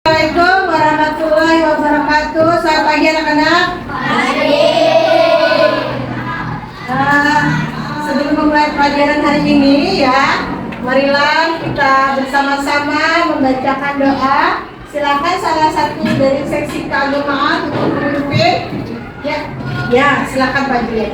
Assalamualaikum warahmatullahi wabarakatuh. Selamat pagi anak-anak. Sebelum memulai pelajaran hari ini ya, marilah kita bersama-sama membacakan doa. Silakan salah satu dari seksi keagamaan untuk memimpin. Ya, silakan Pak Julian.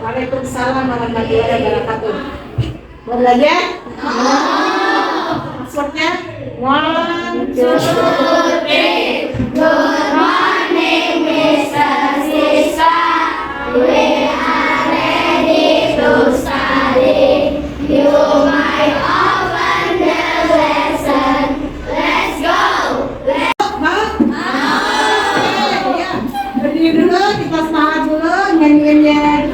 Waalaikumsalam warahmatullahi wabarakatuh. Mau belajar? Passwordnya? 1, 2, 3. Good morning, Mr. Sisa. We are ready to study. You might open the lesson. Let's go. Ya, berdiri dulu, kita semangat dulu nyanyiinnya.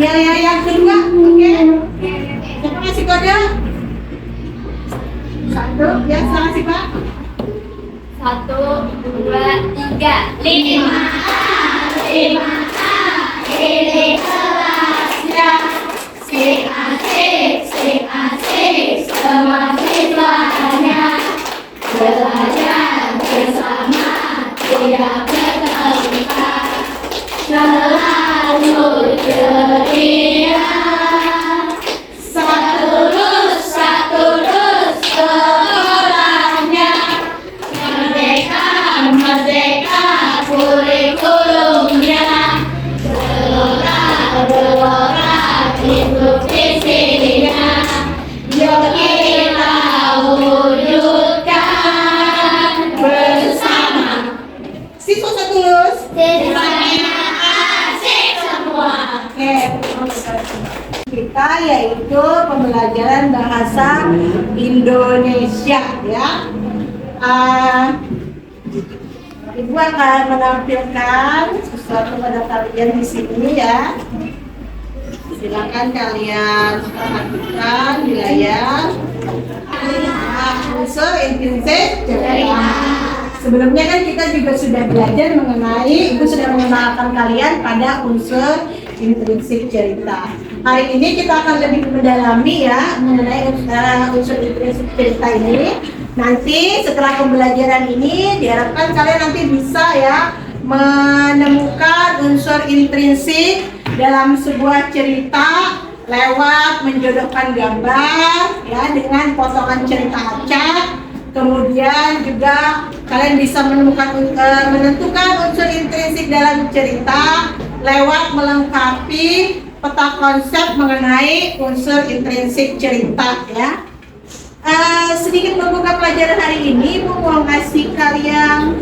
Yang kedua, oke? Siapa ngasih kode? 1, ya silakan sih Pak. 1, 2, 3, 5. Ini kelasnya. Sing asik, semua siswanya. Belajar bersama, tidak berterima. Selalu ceria. Satu lulus sekolahnya. Merdeka kurikulumnya. Gelora hidup isinya. Yuk kita wujudkan bersama. Siswa setulus. Siswanya asik semua. Oke, kita yaitu pembelajaran bahasa Indonesia ya. Ibu akan menampilkan sesuatu pada kalian di sini ya. Silakan kalian perhatikan di layar. Unsur intrinsik cerita. Sebelumnya kan kita juga sudah belajar mengenai, Ibu sudah mengenalkan kalian pada unsur intrinsik cerita. Hari ini kita akan lebih mendalami ya mengenai unsur intrinsik cerita ini. Nanti setelah pembelajaran ini diharapkan kalian nanti bisa ya menemukan unsur intrinsik dalam sebuah cerita lewat menjodohkan gambar ya dengan potongan cerita acak. Kemudian juga kalian bisa menentukan unsur intrinsik dalam cerita lewat melengkapi peta konsep mengenai unsur intrinsik cerita ya. Sedikit membuka pelajaran hari ini, Ibu mau kasih kalian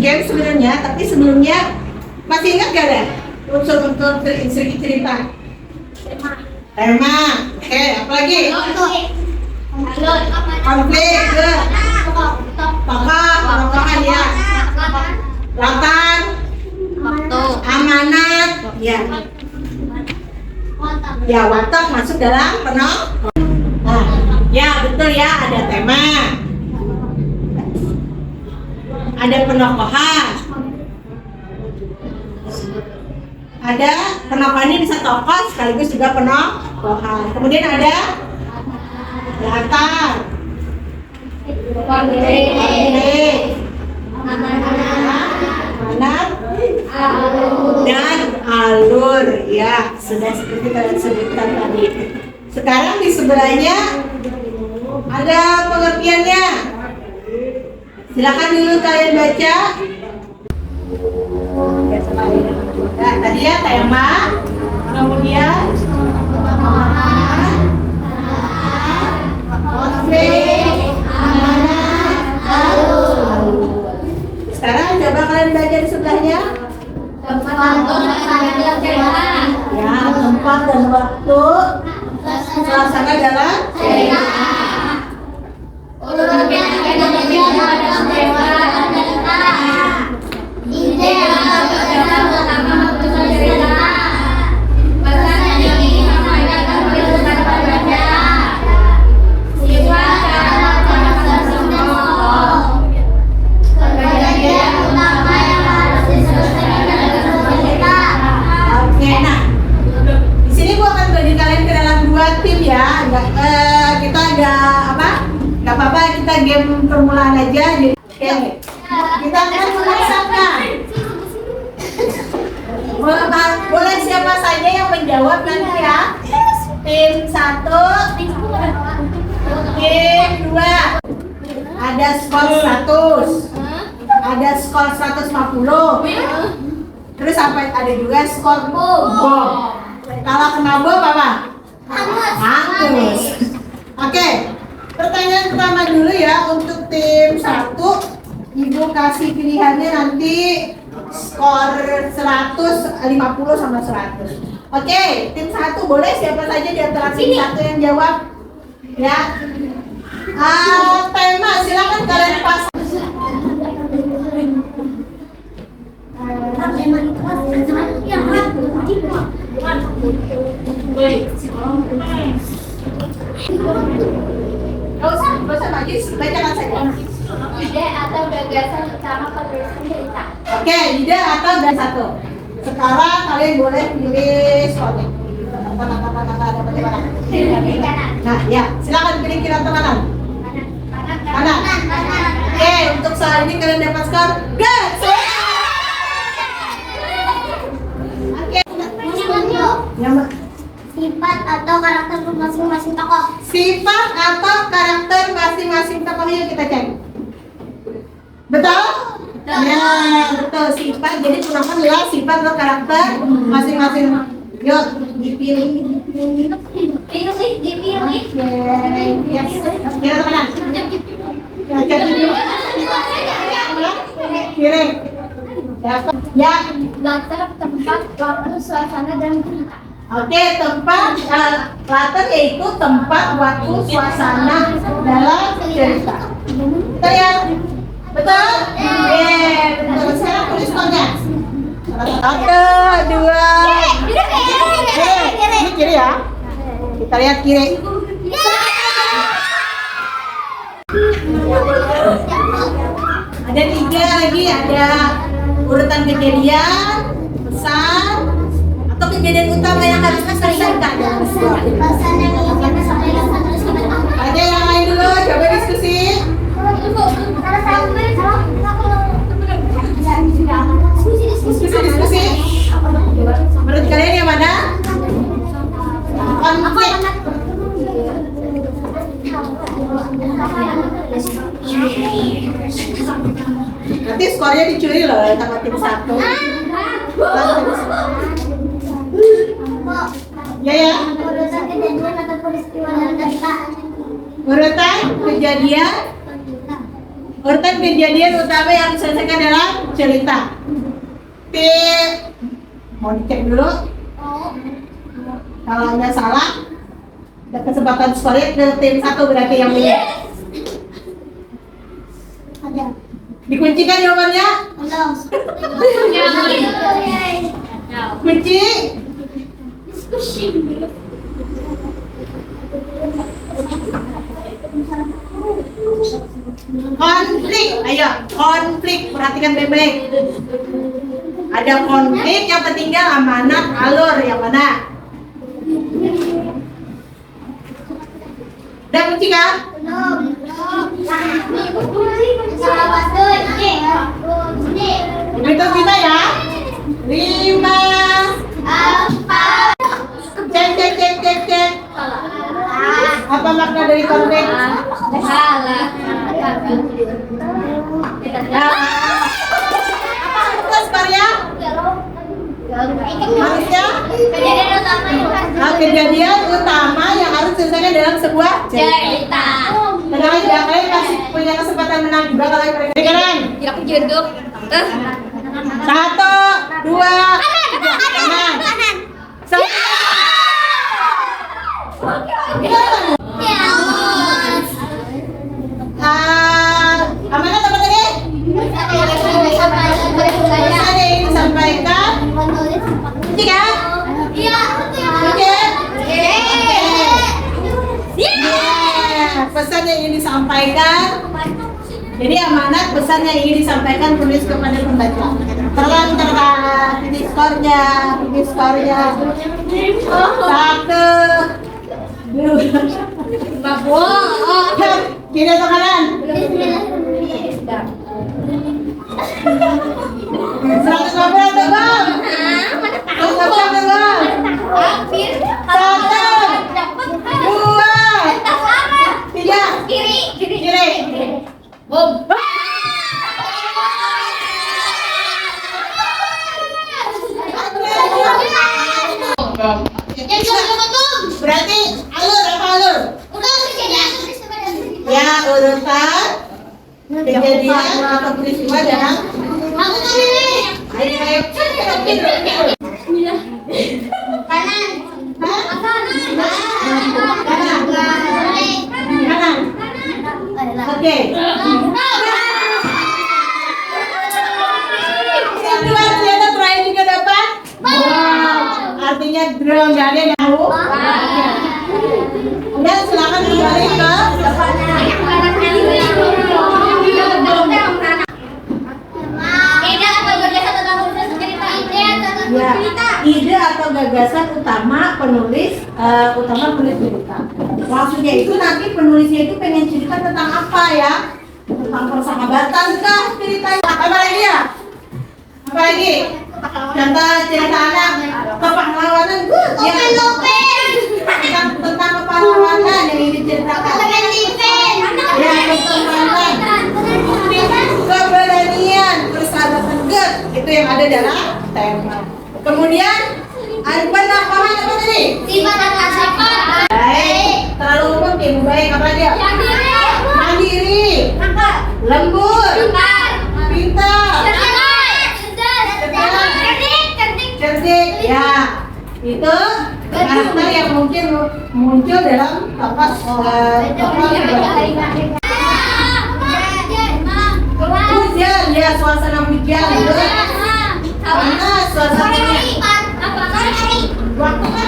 game sebenarnya, tapi sebelumnya masih ingat gak ada unsur-unsur intrinsik cerita? Tema. Oke, apa lagi? Konflik, tokoh ya, latar, amanat, ya, watak masuk dalam penokohan. Nah, ya betul ya, ada tema, ada penokohan, ada penokohan ini bisa tokoh sekaligus juga penokohan. Kemudian ada latar, konflik, amanat, dan alur ya, sudah seperti kalian sebutkan tadi. Sekarang di sebelahnya Ada pengertiannya? Silakan dulu kalian baca. Nah, tadi ya tema, kemudian konflik, sekarang coba kalian baca di sebelahnya. Ya, tempat dan waktu suasana dalam Oke, nah di sini gua akan bagi kalian ke dalam dua tim ya. Kita agak apa? Gak apa-apa, kita game permulaan aja. Jadi, oke, kita akan memaksakan. Boleh siapa saja yang menjawab nanti ya. Tim 1, tim 2. Ada skor 100. Ada skor 150. Terus sampai ada juga skor bom. Kalau kena bom apa? Hangus. Oke. Pertanyaan pertama dulu ya untuk tim 1. Ibu kasih pilihannya nanti skor 150 sama 100. Oke, tim 1 boleh siapa saja di antara tim 1 yang jawab? Ya. Tema silakan kalian pas. Gak usah maju, bacakan saja. Ide atau gagasan utama penulisan cerita. Oke, ide atau dan 1. Sekarang kalian boleh pilih slotnya. Nah, ya, silakan pilih kira kanan. Kanan. Oke, untuk saat ini kalian dapat skor gas. Oke. Ya, Mbak. Sifat atau karakter masing-masing tokoh. Sifat atau karakter masing-masing tokohnya kita cek. Betul? Ya, betul. Sifat. Jadi gunakan ya sifat atau karakter masing-masing. Yuk, dipilih. Dipilih. Yes. Kira kanan. Kiri. Ya. Latar, tempat, waktu, suasana, dan cerita. Oke, tempat latar yaitu tempat, waktu, suasana dalam cerita. Betul ya? Betul? Betul. Sekarang tulis skornya. 1, 2. Ini kiri ya. Kita lihat kiri. Ada 3 lagi, ada urutan kejadian, pesan, atau kejadian utama yang harus diselesaikan. Ada yang lain dulu, coba diskusi. Diskusi. Menurut kalian yang mana? Konflik. Nanti skornya dicuri loh sama tim 1. Ya. Urutan kejadian atau peristiwa dalam cerita. Urutan kejadian utama yang diselesaikan dalam cerita. Mau dicek dulu. Kalau nggak salah, ada kesempatan skornya ke tim 1 berarti yang ini. Ada. Dikuncikan jawabannya? Belum. Kunci. Konflik. Ayo, konflik. Perhatikan baik-baik. Ada konflik yang tertinggal, amanat, alur yang mana? Udah kunci kan? Begitu kita ya. 5. Cek. Apa makna dari konflik? Salah. Nah, apa tugas karya? Manusia? Kejadian utama yang harus Nah, kejadian utama yang harus diselesaikan dalam sebuah cerita. Tenang aja, kalian kasih punya kesempatan menang juga kalau kalian kedengaran. Tidak jeduk. Satu, dua, kanan. Satu. Amanat apa tadi? Pesan yang ingin disampaikan. Tiga. Oke. Pesan yang ingin disampaikan. Jadi amanat pesan yang ingin disampaikan tulis kepada pembaca. Terang, ini skornya. Satu, dua, kiri atau kanan? 150 atau bang? 150 atau bang? Satu, dua, tiga, kiri. Boom. Berarti alur apa alur? Ya, urutan kejadian atau peristiwa dalam ayo. Kanan. Oke. Situasi ada terakhir juga dapat. Wow. Artinya draw nggak ada yang tahu. Udah silakan kembali ke ide atau gagasan utama penulis cerita. Maksudnya itu nanti penulisnya itu pengen cerita tentang apa ya? Tentang persahabatan kah ceritanya? Apa lagi ya? Apa lagi? Contoh cerita anak kepahlawanan ya. Tentang kepahlawanan yang ingin diceritakan. Ya, kepahlawanan. Keberanian, persahabatan itu yang ada dalam tema. Kemudian penampakan apa tadi? Baik, terlalu umum tim baik apa dia? Mandiri, lembut, pintar, cerdik. Ya, itu karakter yang mungkin muncul dalam tokoh hujan. Ya, suasana hujan itu. Mana suasananya? Waktu kan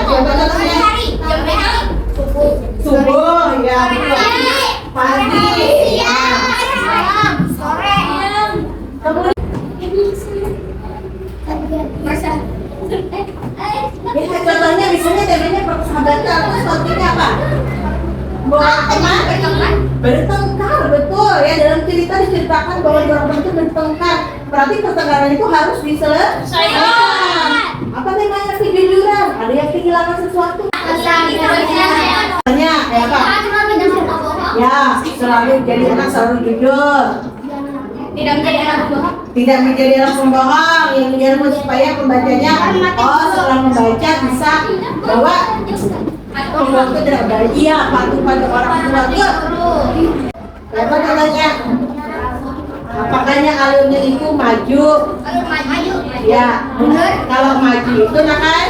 subuh ya, pagi, kemudian ya, contohnya misalnya temanya persahabatan, terus topiknya apa? Bahwa teman bertengkar, betul ya, dalam cerita diceritakan bahwa dua orang itu bertengkar. Berarti pertengkaran itu harus diselesaikan. Apa temanya? Kejujuran. Ada yang kehilangan sesuatu. Tanya kayak apa? Ya, selalu jadi anak selalu jujur. Tidak menjadi anak pembohong. Yang menjadi supaya pembacanya setelah membaca bisa bahwa pembohong itu tidak bahagia, patuh pada orang tua. Apa contohnya? Apakahnya alurnya itu maju? Ya, kalau maju itu kan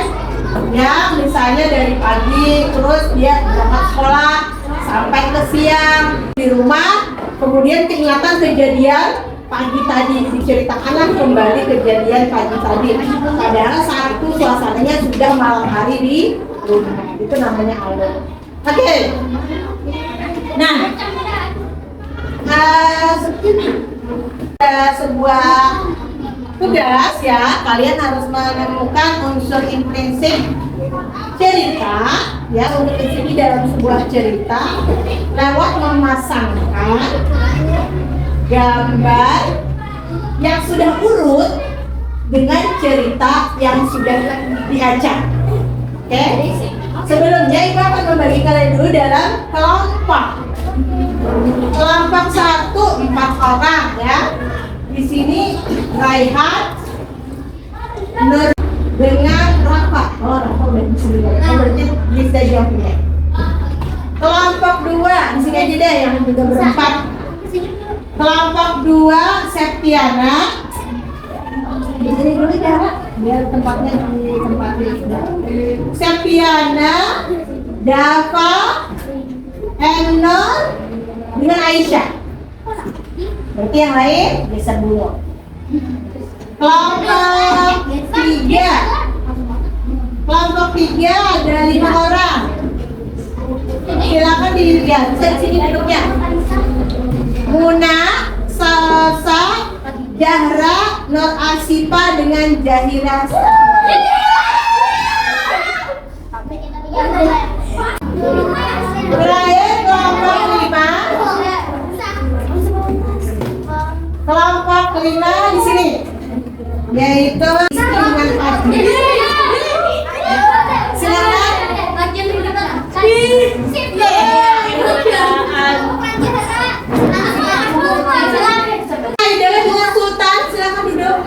ya misalnya dari pagi terus dia berangkat sekolah sampai ke siang di rumah, kemudian keingatan kejadian pagi tadi, diceritakanlah kembali kejadian pagi tadi. Padahal saat itu suasananya sudah malam hari di rumah. Itu namanya alur. Oke. Nah, sebuah tugas ya, kalian harus menemukan unsur intrinsik cerita ya, untuk isi dalam sebuah cerita lewat memasangkan gambar yang sudah urut dengan cerita yang sudah diacak. Oke? Sebelumnya Ibu akan membagi kalian dulu dalam kelompok. Kelompok 1 4 orang ya. Di sini Raihan, Nur dengan Rafa. Oh, Rafa udah di sini. Oh, berarti bisa jawabnya. Kelompok 2, di sini aja deh yang juga berempat. Kelompok 2 Septiana. Di sini dulu ya, biar tempatnya di tempat ini. Septiana, Dava, Nur dengan Aisyah. Berarti yang lain bisa dulu. Kelompok 3. Kelompok 3 ada 5 orang. Silakan dilihat. Di sini duduknya. Muna, Salsa, Zahra, Nur Asifa dengan Jahira. Terakhir kelompok 5. Kelompok 5 di sini, yaitu dengan Fadli. Silakan. Aida dengan Sultan, silakan duduk.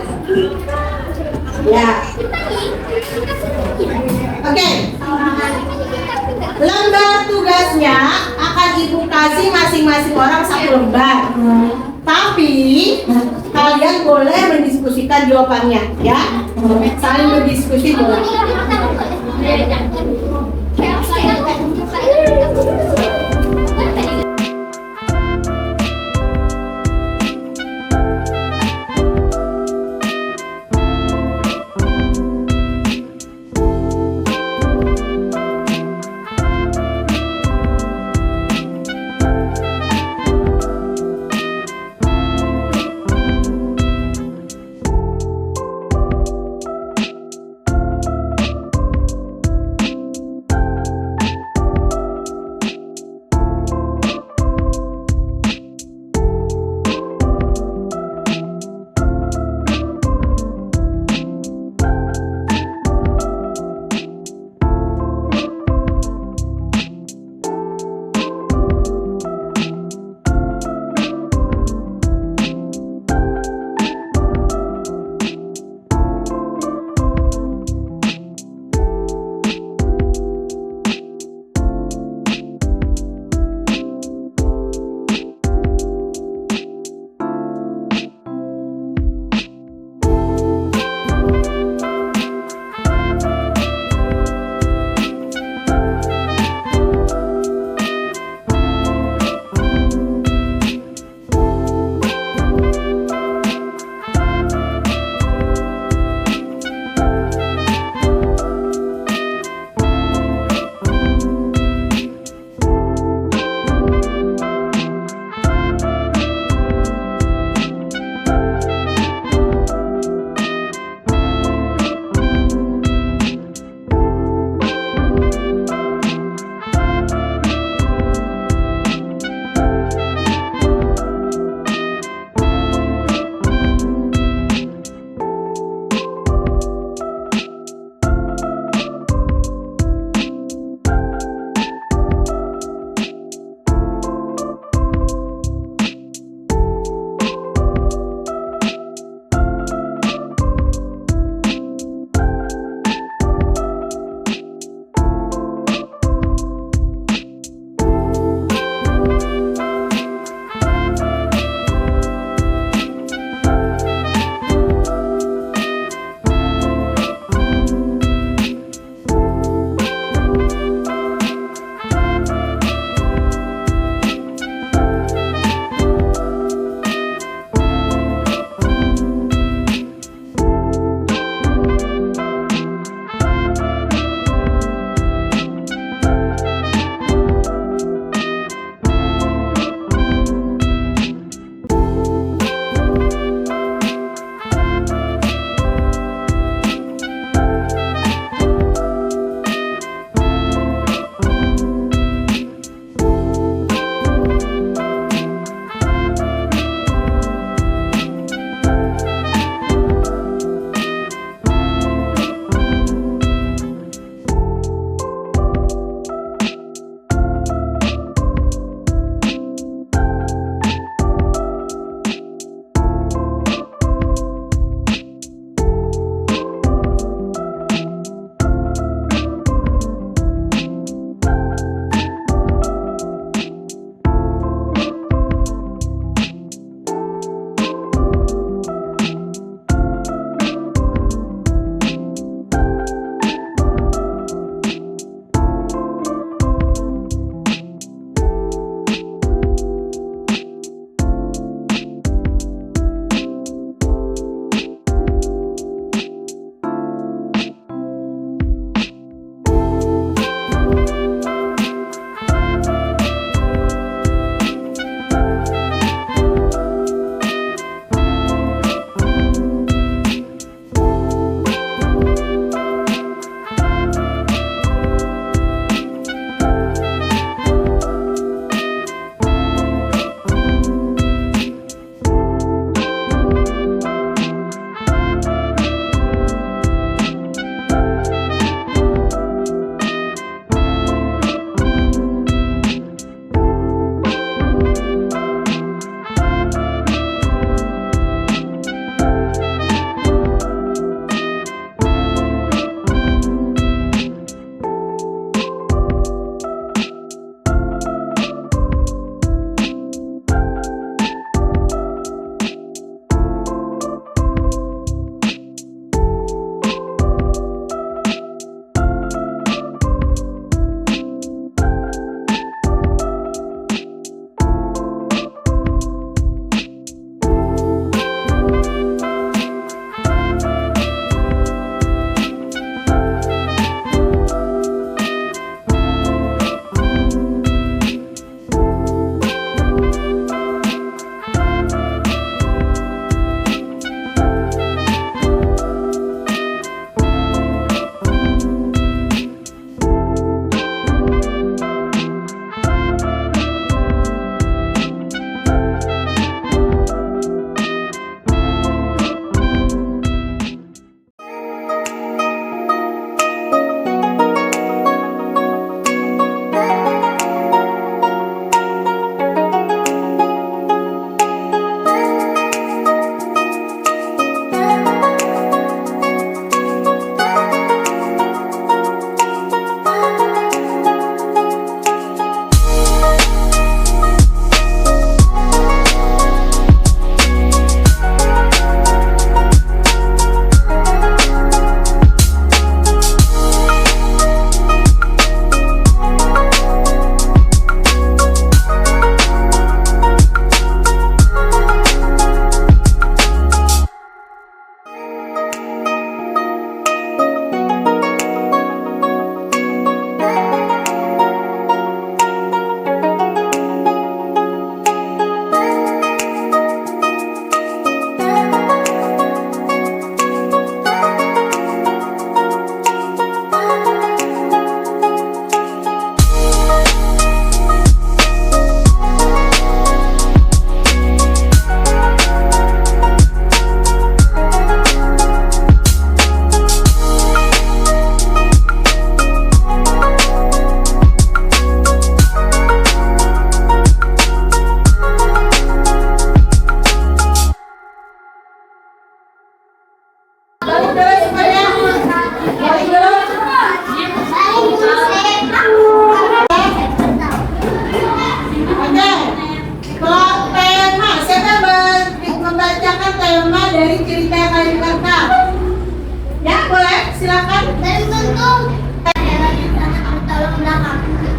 Ya. Oke. Lembar tugasnya akan ibu kasih masing-masing orang 1 lembar. Tapi kalian boleh mendiskusikan jawabannya, ya. Saling berdiskusi boleh.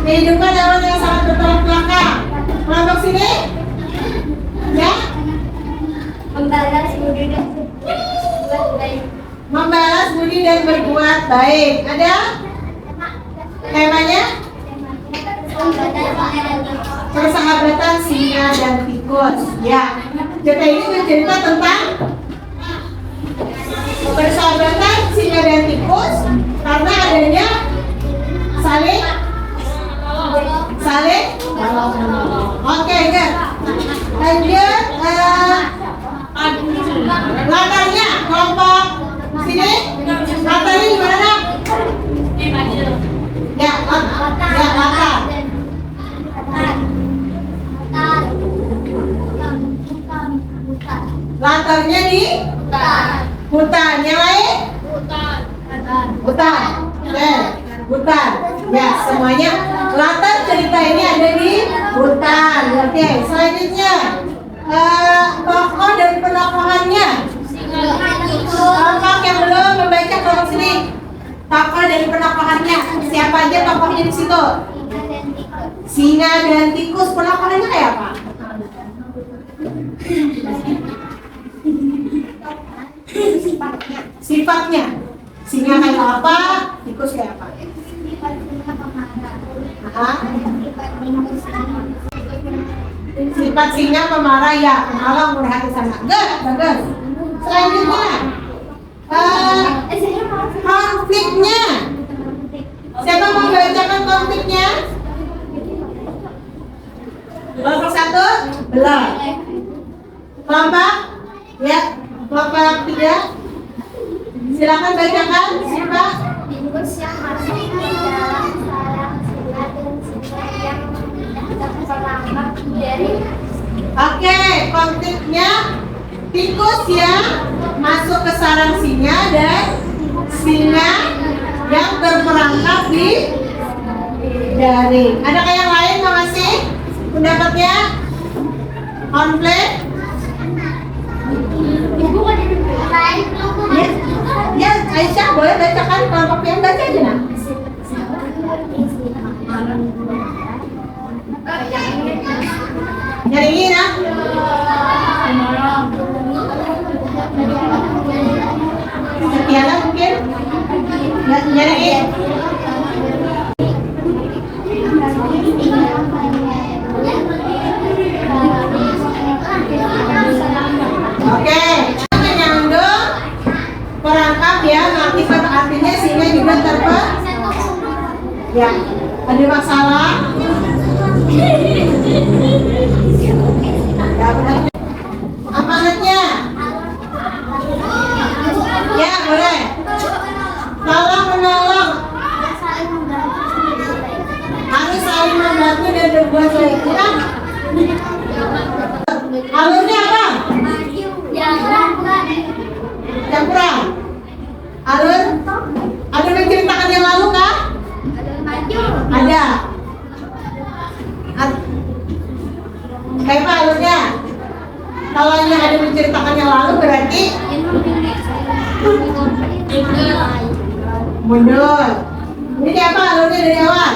Kehidupan hewan yang sangat bertolak belakang. Kelompok sini? Ya? Membalas budi dan berbuat baik. Membalas budi dan berbuat baik. Ada? Temanya? Persahabatan singa dan tikus. Ya. Cerita ini bercerita tentang persahabatan singa dan tikus karena adanya saling Oke, good. Lanjut. Latarnya kelompok sini. Latarnya di mana? Ya, latar. Latarnya di hutan. Yang lain? Hutan. Oke, hutan. Ya, semuanya latar cerita ini ada di hutan. Oke, selanjutnya tokoh dan penokohannya. Kelompok yang belum membaca kelompok sini. Tokoh dan penokohannya. Siapa aja tokohnya di situ? Singa dan tikus. Penokohannya kayak apa? Sifatnya. Singa kayak apa? Tikus kayak apa? Sifat singa pemarah ya, penolong, berhati sama. Bagus. Selanjutnya, konfliknya. Siapa mau membacakan konfliknya? Kelompok 1 belum. Kelompok ya, kelompok 3. Silakan bacakan. Siapa? Tikus yang masuk ke dalam sarang singa dan singa yang terperangkap dari. Oke, konfliknya tikus yang masuk ke sarang singa dan singa yang terperangkap di jaring. Adakah yang lain mau ngasih pendapatnya? Konflik? Ya, Aisyah boleh bacakan kelompok yang baca aja nak. Nyariin nak. Setiana mungkin nyariin. Oke, menyandung perangkap ya, nanti artinya singa juga ya, ada masalah. Ya, benar. Amanatnya? Ya, boleh. Tolong menolong. Harus saling membantu dan berbuat baik. Ya? Alurnya apa? Campuran. Alur? Ada menceritakan yang lalu kah? Ada. Kayak apa alurnya? Kalau yang ada menceritakan yang lalu berarti mundur. Ini apa alurnya dari awal?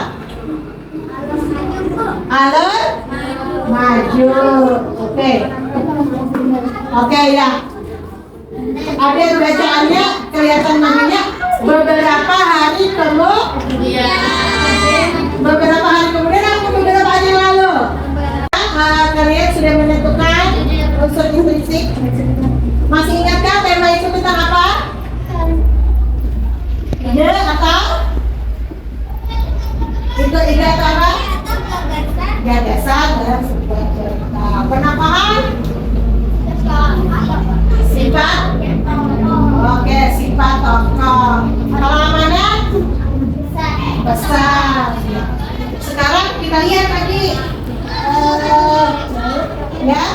Alur maju. Oke ya. Ada bacaannya kelihatan namanya beberapa hari kemudian. Beberapa hari kemudian atau beberapa hari yang lalu? Kalian sudah menentukan unsur intrinsik. Masih ingatkah tema itu tentang apa? Ide atau? Ide atau apa? Gagasan dalam sebuah cerita. Penamaan? Sifat? Oke, sifat tokoh. Kalau amanat? Besar. Sekarang kita lihat lagi. Ya,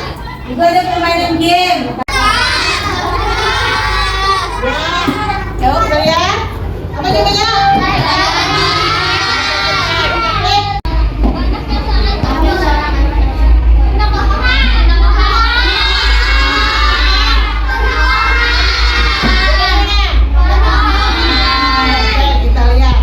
itu ada permainan game. Ya, jawab kalian. Apa namanya? Kita lihat.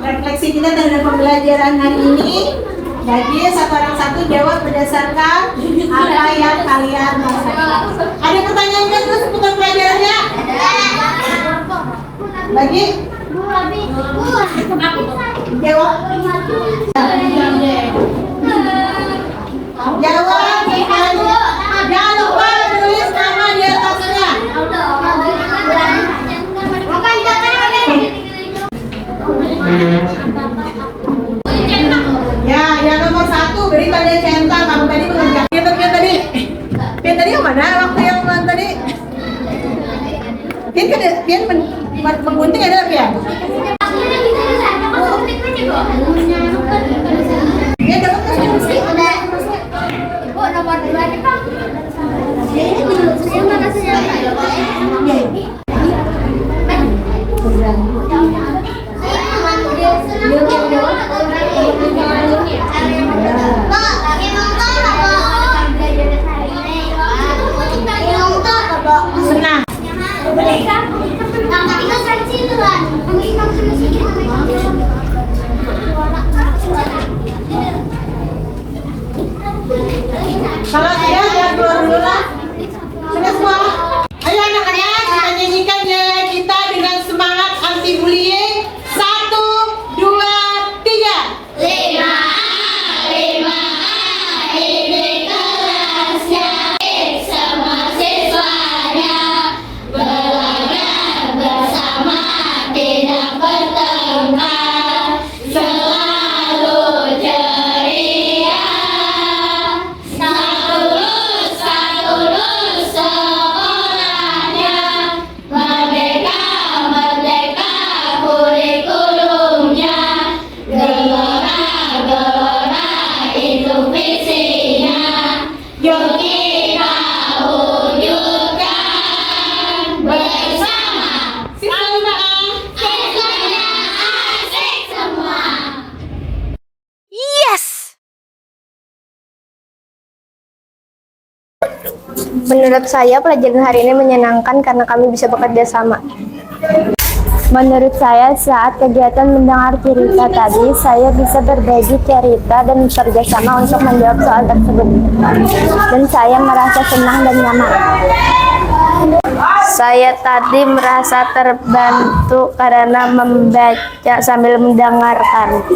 refleksi kita terhadap pembelajaran hari ini. Jadi satu orang satu jawab berdasarkan apa yang kalian rasakan. Ada pertanyaan kan terus seputar pelajarannya? Bagi? Jawab. Jawab. Jangan lupa tulis nama di atasnya. Ya, yang nomor 1 beri tanda centang. Kamu tadi mengerjakan. Pian tadi yang mana? Waktu yang tadi? Pian menggunting ada Pian? Pian dapat kasih musik. Ibu nomor 2 nih Pak. Ini dulu, saya mana sejarah? Senang. Kalau tidak, jangan keluar dulu lah. Sudah semua. Ayo anak-anak, kita nyanyikan nyanyian kita dengan semangat anti bullying. 1, 2, 3. 5A ini kelasnya, semua siswanya belajar bersama, tidak bertengkar, selalu ceria. Satu lulus sekolahnya, merdeka, merdeka kurikulumnya, gelora itu visinya. Yuk kita wujudkan bersama, Siswa siswanya asik semua. Menurut saya pelajaran hari ini menyenangkan karena kami bisa bekerja sama. Menurut saya saat kegiatan mendengar cerita tadi, saya bisa berbagi cerita dan bekerja sama untuk menjawab soal tersebut. Dan saya merasa senang dan nyaman. Saya tadi merasa terbantu karena membaca sambil mendengarkan.